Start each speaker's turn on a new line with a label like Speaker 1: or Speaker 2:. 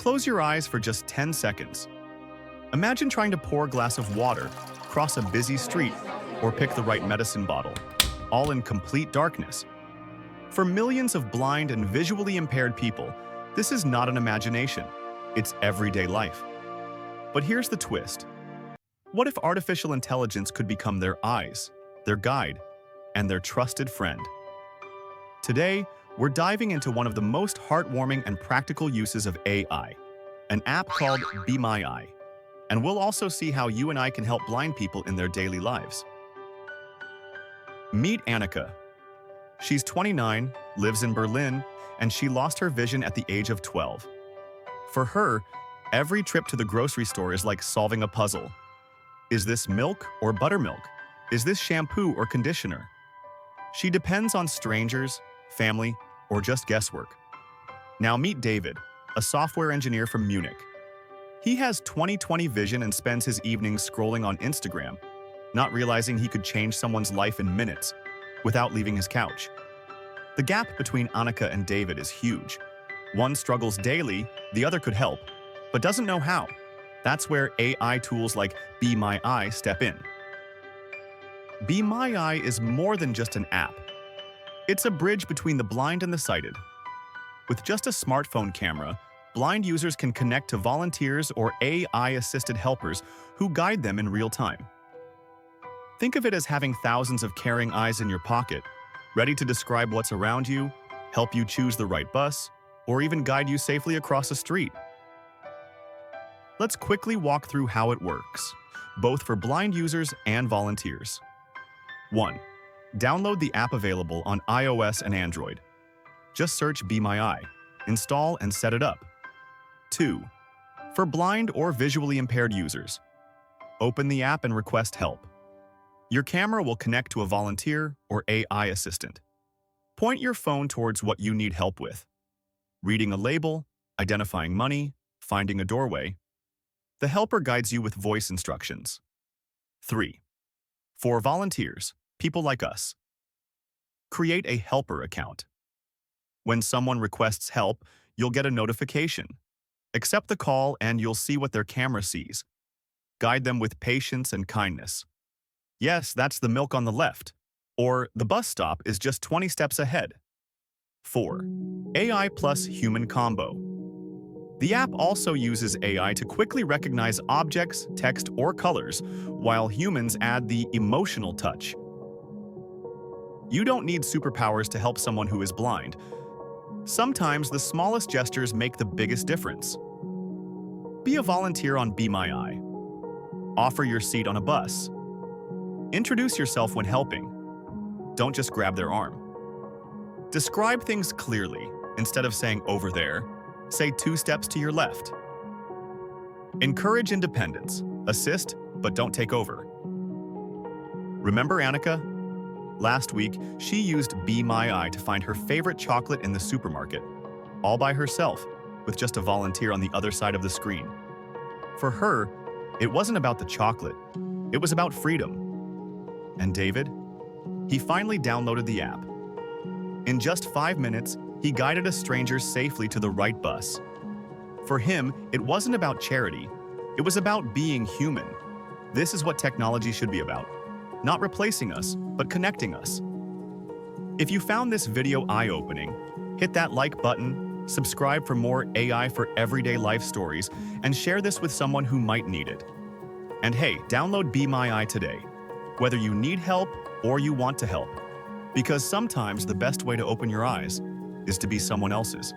Speaker 1: Close your eyes for just 10 seconds. Imagine trying to pour a glass of water, cross a busy street, or pick the right medicine bottle, all in complete darkness. For millions of blind and visually impaired people, this is not an imagination. It's everyday life. But here's the twist. What if artificial intelligence could become their eyes, their guide, and their trusted friend? Today, we're diving into one of the most heartwarming and practical uses of AI, an app called BeMyEye. And we'll also see how you and I can help blind people in their daily lives. Meet Anika. She's 29, lives in Berlin, and she lost her vision at the age of 12. For her, every trip to the grocery store is like solving a puzzle. Is this milk or buttermilk? Is this shampoo or conditioner? She depends on strangers, family, or just guesswork. Now meet David, a software engineer from Munich. He has 20/20 vision and spends his evenings scrolling on Instagram, not realizing he could change someone's life in minutes without leaving his couch. The gap between Anika and David is huge. One struggles daily, the other could help, but doesn't know how. That's where AI tools like BeMyEye step in. BeMyEye is more than just an app. It's a bridge between the blind and the sighted. With just a smartphone camera, blind users can connect to volunteers or AI-assisted helpers who guide them in real time. Think of it as having thousands of caring eyes in your pocket, ready to describe what's around you, help you choose the right bus, or even guide you safely across a street. Let's quickly walk through how it works, both for blind users and volunteers. 1. Download the app available on iOS and Android. Just search BeMyEye, install and set it up. 2. For blind or visually impaired users, open the app and request help. Your camera will connect to a volunteer or AI assistant. Point your phone towards what you need help with. Reading a label, identifying money, finding a doorway. The helper guides you with voice instructions. 3. For volunteers, people like us, create a helper account. When someone requests help, you'll get a notification. Accept the call and you'll see what their camera sees. Guide them with patience and kindness. Yes, that's the milk on the left. Or the bus stop is just 20 steps ahead. 4. AI plus human combo. The app also uses AI to quickly recognize objects, text, or colors, while humans add the emotional touch. You don't need superpowers to help someone who is blind. Sometimes the smallest gestures make the biggest difference. Be a volunteer on BeMyEye. Offer your seat on a bus. Introduce yourself when helping. Don't just grab their arm. Describe things clearly. Instead of saying over there, say 2 steps to your left. Encourage independence. Assist, but don't take over. Remember Anika? Last week, she used BeMyEye to find her favorite chocolate in the supermarket, all by herself, with just a volunteer on the other side of the screen. For her, it wasn't about the chocolate, it was about freedom. And David? He finally downloaded the app. In just 5 minutes, he guided a stranger safely to the right bus. For him, it wasn't about charity, it was about being human. This is what technology should be about. Not replacing us, but connecting us. If you found this video eye-opening, hit that like button, subscribe for more AI for everyday life stories, and share this with someone who might need it. And hey, download BeMyEye today, whether you need help or you want to help. Because sometimes the best way to open your eyes is to be someone else's.